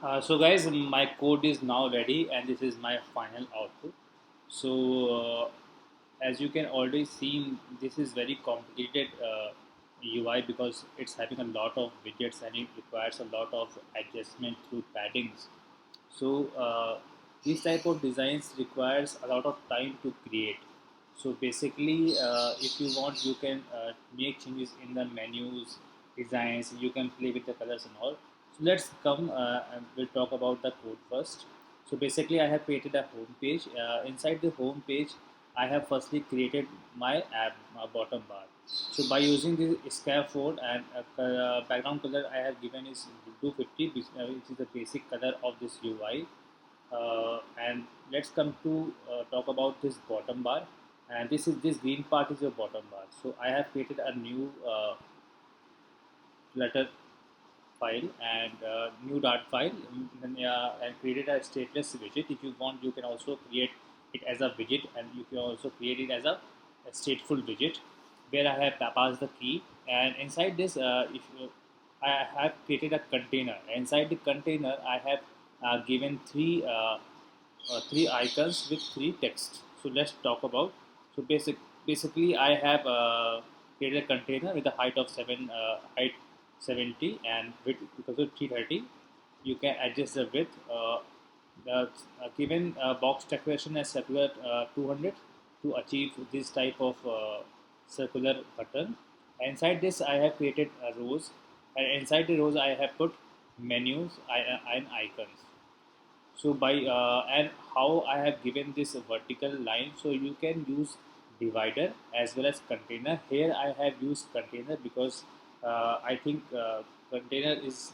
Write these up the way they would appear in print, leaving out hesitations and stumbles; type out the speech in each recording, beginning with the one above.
So guys, my code is now ready and this is my final output. So as you can already see, this is very complicated UI because it's having a lot of widgets and it requires a lot of adjustment through paddings. So these type of designs requires a lot of time to create. So basically, if you want, you can make changes in the menus, designs. You can play with the colors and all. So let's come and we'll talk about the code first. So basically, I have created a home page. Inside the home page, I have firstly created my app bottom bar. So by using the scaffold and background color I have given is 250, which is the basic color of this UI. And let's come to talk about this bottom bar. And this green part is your bottom bar. So I have created a new Flutter file and new dart file and created a stateless widget. If you want, you can also create it as a widget, and you can also create it as a stateful widget where I have passed the key. And inside this, if you, I have created a container. Inside the container, I have given three icons with three texts. So let's talk about. So basically, I have created a container with a height of height 70 and width because of 330. You can adjust the width. The given box decoration as circular 200 to achieve this type of circular button. Inside this, I have created rows, and inside the rows, I have put menus and icons. So by and how I have given this vertical line, so you can use divider as well as container. Here I have used container because I think container is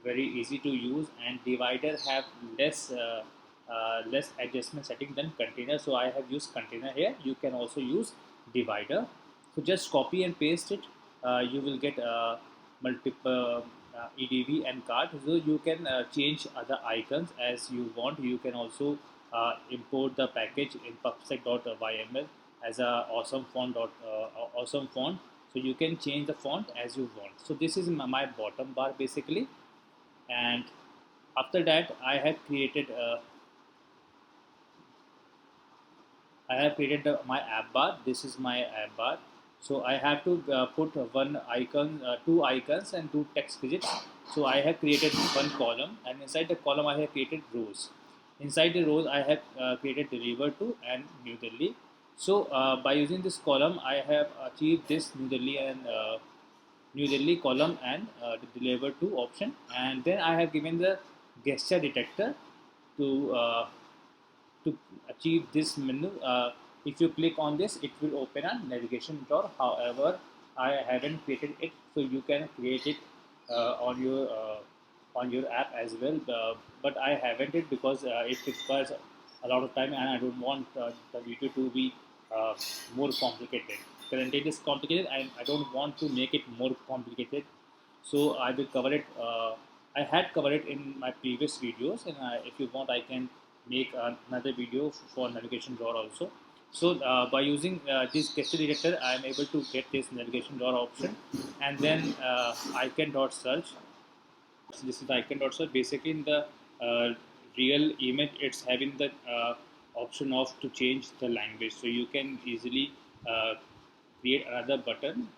very easy to use, and divider have less adjustment setting than container. So I have used container here. You can also use divider. So just copy and paste it. You will get multiple EDV and card. So you can change other icons as you want. You can also import the package in pubsec.yml as a awesome font. So you can change the font as you want. So this is my bottom bar basically, and after that I have created my app bar. This is my app bar. So I have to put one icon, two icons, and two text widgets. So I have created one column, and inside the column I have created rows. Inside the rows I have created deliver to and New Delhi. So by using this column, I have achieved this New Delhi column and the deliver to option. And then I have given the gesture detector to achieve this menu. If you click on this, it will open a navigation drawer. However, I haven't created it, so you can create it on your app as well. But I haven't it because it requires a lot of time, and I don't want the video to be uh, more complicated. Currently, it is complicated, and I don't want to make it more complicated. So I will cover it. I had covered it in my previous videos, and if you want, I can make another video for navigation drawer also. So by using this gesture detector, I am able to get this navigation drawer option, and then icon dot search. So this is the icon dot search. Basically, in the real image, it's having the option of to change the language, so you can easily uh, create another button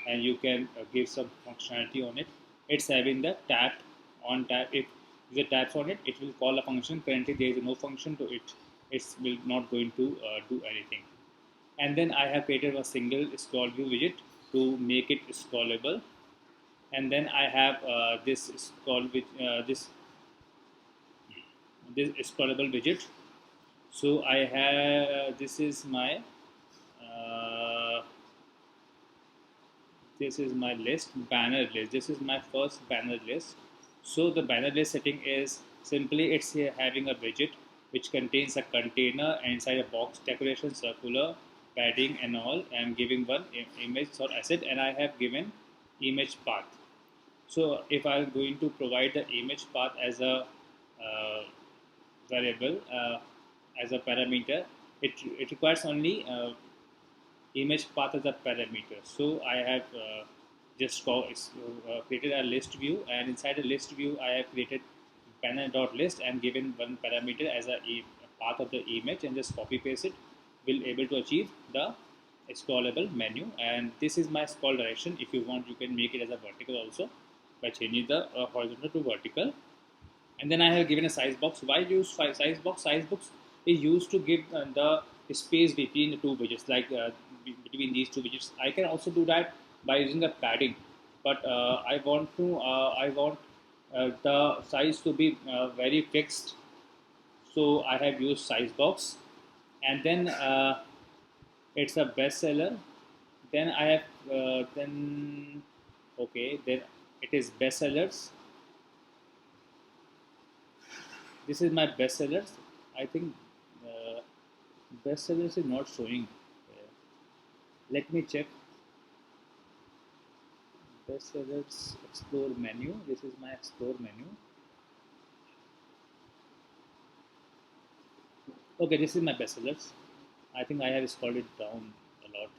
and you can give some functionality on it. It's having the tap on tap. If the taps on it, it will call a function. Currently, there is no function to it. It's will not going to do anything. And then I have created a single scroll view widget to make it scrollable. And then I have this scroll with this scrollable widget. So I have uh, this is my list, banner list. This is my first banner list. So the banner list setting is simply it's here having a widget which contains a container and inside a box decoration, circular, padding and all. I'm giving one image or asset, and I have given image path. So if I'm going to provide the image path as a uh, variable, as a parameter, it requires only image path as a parameter. So I have just created a list view, and inside the list view I have created banner.list and given one parameter as a path of the image and just copy paste it, will able to achieve the scrollable menu. And this is my scroll direction. If you want, you can make it as a vertical also by changing the horizontal to vertical. And then I have given a size box. Why use size box? Size box is used to give the space between the two widgets, like between these two widgets. I can also do that by using the padding, but I want the size to be very fixed, so I have used size box. And then it's a bestseller. Then I have then okay, then it is bestsellers. This is my bestsellers. I think uh, bestsellers is not showing. Let me check. Bestsellers explore menu. This is my explore menu. Okay, this is my bestsellers. I think I have scrolled it down a lot.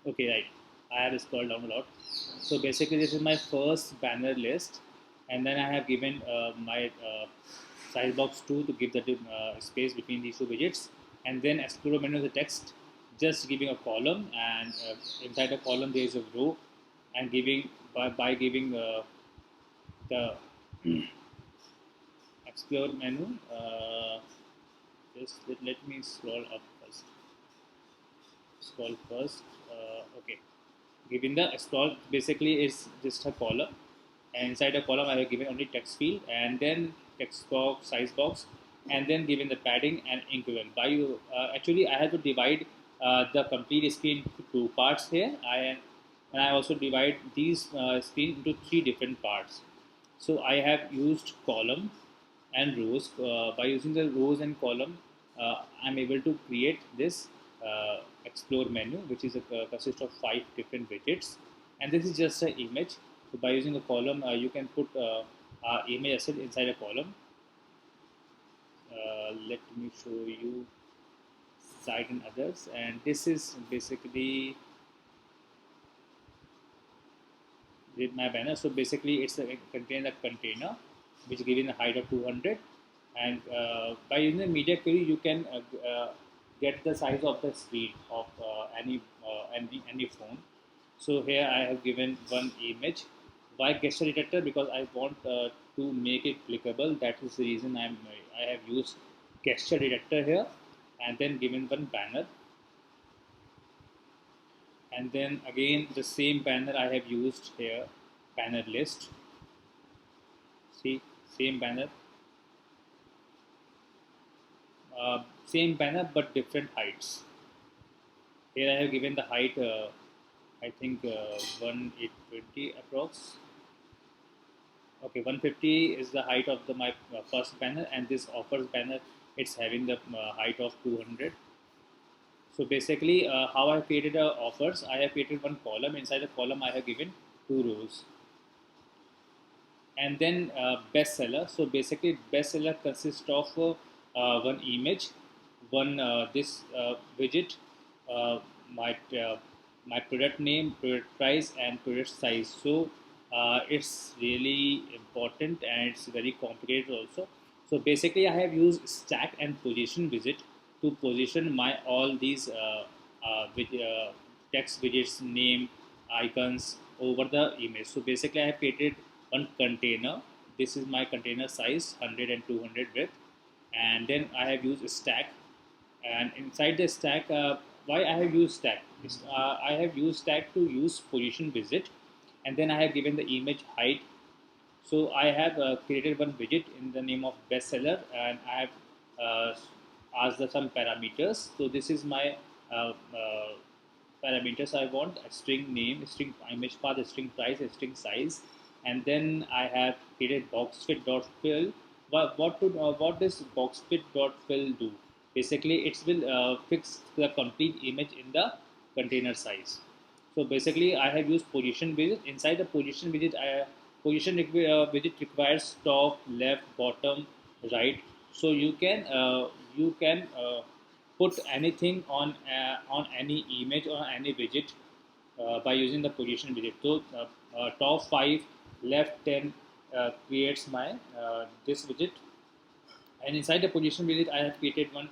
Okay, right. I have scrolled down a lot. So basically, this is my first banner list, and then I have given my size box 2 to give the space between these two widgets, and then explore menu is the text, just giving a column, and inside the column there is a row, and giving by giving the explore menu. Just let me scroll up first. Scroll first. Okay. Given the scroll basically is just a column, and inside the column I have given only text field and then text box, size box, and then given the padding and increment. By you actually I have to divide the complete screen into two parts here. And I also divide these screen into three different parts. So I have used column and rows. By using the rows and column, I'm able to create this explore menu, which is consists of 5 different widgets, and this is just an image. So by using a column, you can put image asset inside a column. Let me show you site and others, and this is basically with my banner. So basically, it's a contain a container which is given a height of 200, and by using the media query, you can get the size of the screen of any phone. So here I have given one image. Why gesture detector? Because I want to make it clickable. That is the reason I have used gesture detector here, and then given one banner, and then again the same banner I have used here, banner list. See, same banner, same banner but different heights. Here I have given the height, I think 1820 approx. Okay, 150 is the height of the my first banner, and this offers banner it's having the height of 200. So basically, how I created offers, I have created one column. Inside the column, I have given two rows, and then bestseller. So basically, bestseller consists of one image, one this widget, uh, my my product name, product price, and product size. So it's really important and it's very complicated also. So basically, I have used stack and position widget to position my all these text widgets, name, icons over the image. So basically, I have created one container. This is my container size 100 and 200 width, and then I have used a stack. And inside the stack, why I have used stack? I have used stack to use position visit, and then I have given the image height. So I have created one widget in the name of bestseller, and I have uh, asked some parameters. So this is my parameters I want: a string name, a string image path, a string price, a string size, and then I have created boxfit.fill. What does boxfit.fill do? Basically, it will fix the complete image in the container size. So basically, I have used position widget. Inside the position widget, widget requires top, left, bottom, right. So you can put anything on any image or any widget by using the position widget. So top 5, left 10, creates my this widget, and inside the position widget I have created one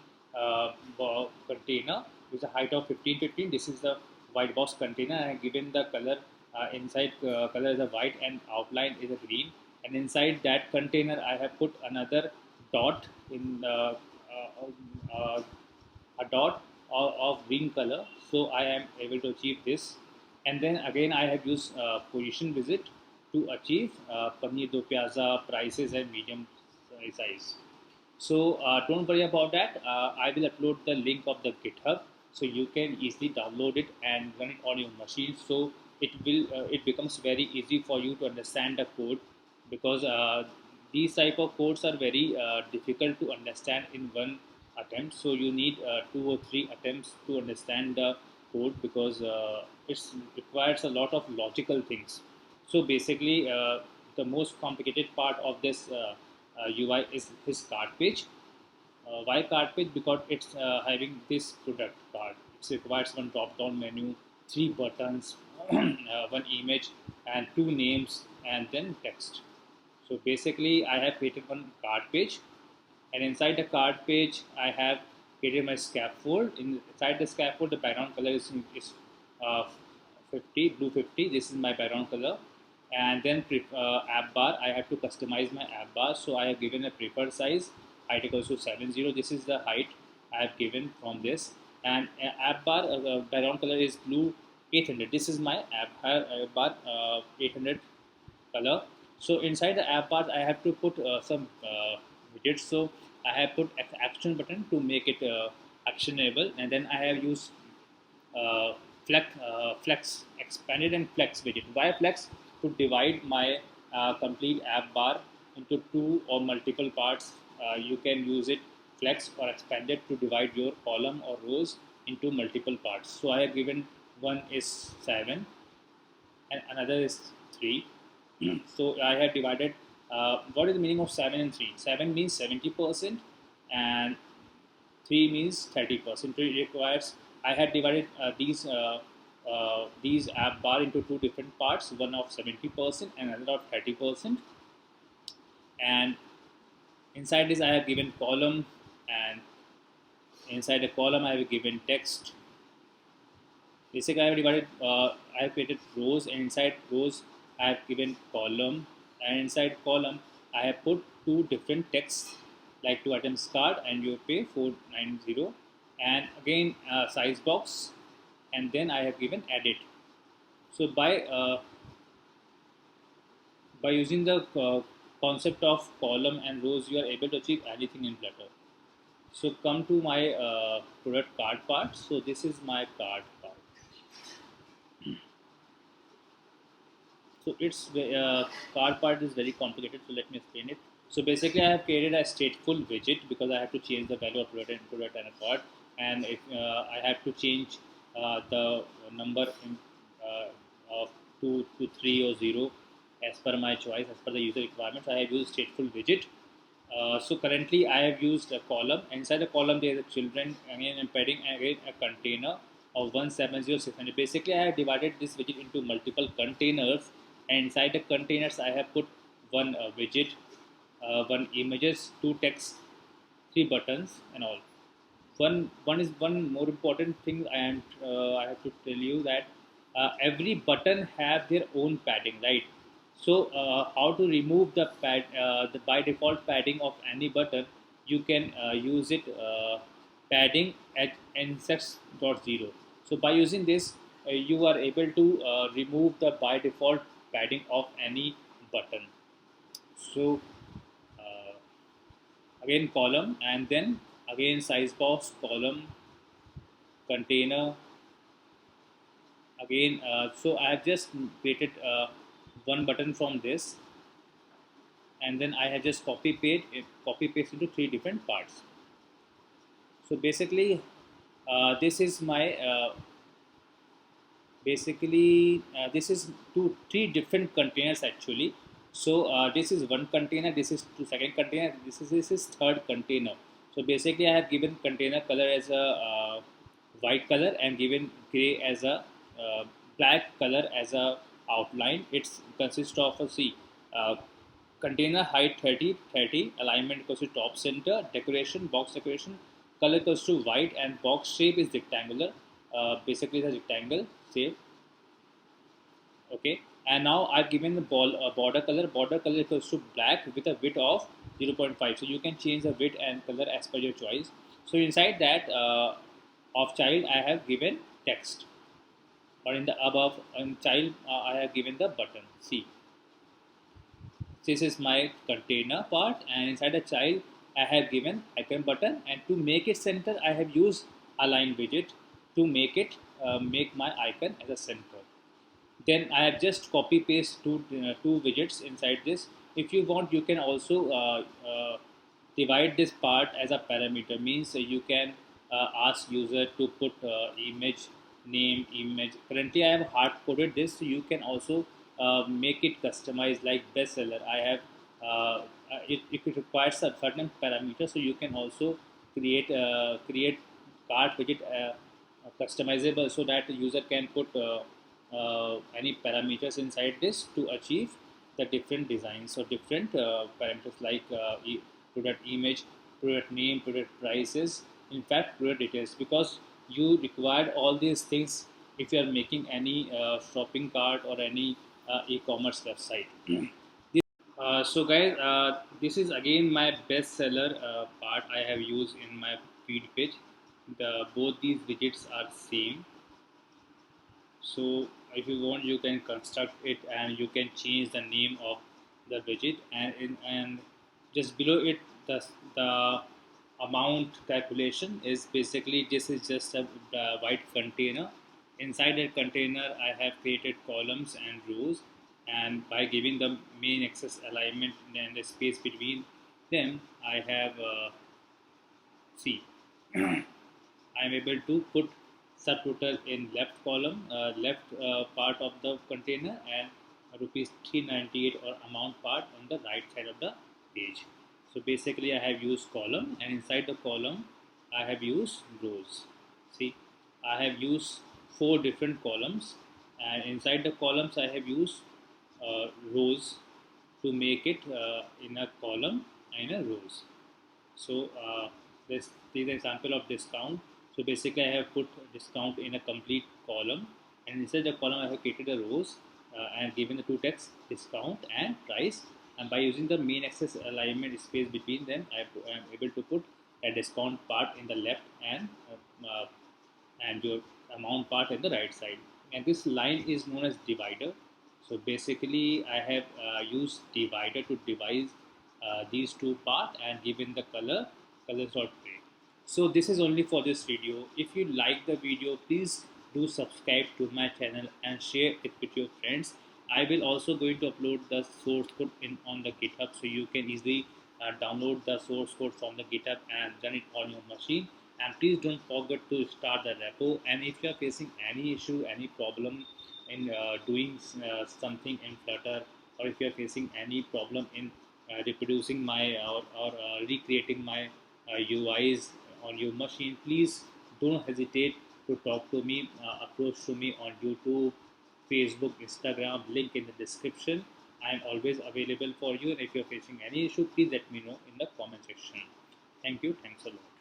container with a height of 15 15. This is the white box container. I have given the color inside color is a white and outline is a green, and inside that container I have put another dot in a dot of green color, so I am able to achieve this. And then again I have used position visit to achieve paneer do pyaza prices and medium size. So don't worry about that. I will upload the link of the GitHub, so you can easily download it and run it on your machine. So it becomes very easy for you to understand the code, because these type of codes are very difficult to understand in one attempt. So you need 2 or 3 attempts to understand the code, because it requires a lot of logical things. So basically, the most complicated part of this UI is his card page. Why card page? Because it's having this product card. It requires one drop-down menu, 3 buttons, one image, and 2 names, and then text. So basically, I have created one card page, and inside the card page, I have created my scaffold. Inside the scaffold, the background color is uh, 50 blue 50. This is my background color, and then app bar. I have to customize my app bar, so I have given a preferred size. Height equals to 70. This is the height I have given from this, and app bar background color is blue 800. This is my app bar 800 color. So inside the app bar, I have to put some widgets. So I have put action button to make it actionable, and then I have used flex expanded and flex widget. Why flex? To divide my complete app bar into 2 or multiple parts. You can use it flex or expanded to divide your column or rows into multiple parts. So I have given one is 7 and another is 3. So I have divided. What is the meaning of 7 and 3? 7 means 70%, and 3 means 30%. It requires. I had divided these app bar into 2 different parts, one of 70% and another of 30%. And inside this, I have given column, and inside the column, I have given text. Basically, I have divided. I have created rows, and inside rows, I have given column, and inside column, I have put 2 different texts, like 2 items card and you pay 490, and again size box, and then I have given edit. So by using the concept of column and rows, you are able to achieve anything in Flutter. So come to my product card part. So this is my card part. So its card part is very complicated. So let me explain it. So basically, I have created a stateful widget because I have to change the value of product and a card, and if I have to change the number of 2 to 3 or 0 as per my choice, as per the user requirements. I have used stateful widget. So currently, I have used a column. Inside the column, there is a children, again embedding again a container of 170,600. Basically, I have divided this widget into multiple containers, and inside the containers, I have put one widget, one images, 2 text, 3 buttons, and all. One more important thing I have to tell you that every button have their own padding, right? So how to remove the by default padding of any button? You can use it padding at n6.0. So by using this, you are able to remove the by default padding of any button. So uh, again column, and then again size box, column, container, again. So I have just created one button from this, and then I have just copy paste into 3 different parts. So basically, this is my this is 3 different containers actually. So this is one container, this is second container, this is third container. So basically, I have given container color as a white color and given gray as a black color as a outline. It's consists of a see. container height 30, alignment equals to top center, decoration, box decoration, color equals to white, and box shape is rectangular. Basically the rectangle shape. Okay, and now I've given the border color equals to black with a width of 0.5. So you can change the width and color as per your choice. So inside that of child I have given text, or in the above child I have given the button. See, this is my container part, and inside the child I have given icon button, and to make it center I have used align widget to make my icon as a center. Then I have just copy paste two widgets inside this. If you want, you can also divide this part as a parameter. Means you can ask user to put image name image. Currently, I have hard coded this, so you can also make it customized like bestseller. I have if it requires a certain parameter, so you can also create cart widget customizable, so that the user can put any parameters inside this to achieve the different designs. So different parameters like product image, product name, product prices, in fact product details, because you require all these things if you are making any shopping cart or any e-commerce website. So guys, this is again my bestseller part I have used in my feed page. Both these widgets are same. So if you want, you can construct it and you can change the name of the widget, and just below it the amount calculation is basically, this is just the white container. Inside that container I have created columns and rows, and by giving the main axis alignment and the space between them I have see I am able to put subtotal in left column, left part of the container, and rupees 398 or amount part on the right side of the page. So basically I have used column, and inside the column I have used rows. See, I have used four different columns, and inside the columns I have used rows to make it in a column and a rows. So this is an example of discount. So basically, I have put discount in a complete column, and inside the column I have created a rows and given the two text discount and price. And by using the main axis alignment space between them, I am able to put a discount part in the left and your amount part in the right side. And this line is known as divider. So basically I have used divider to divide these two parts and given the colors dot gray. So this is only for this video. If you like the video, please do subscribe to my channel and share it with your friends. I will also going to upload the source code in on the GitHub, so you can easily download the source code from the GitHub and run it on your machine. And please don't forget to start the repo. And if you are facing any issue, any problem in doing something in Flutter, or if you are facing any problem in reproducing my or recreating my UIs on your machine, please don't hesitate to talk to me, approach to me on YouTube, Facebook, Instagram, link in the description. I am always available for you, and if you're facing any issue, please let me know in the comment section. Thank you. Thanks a lot.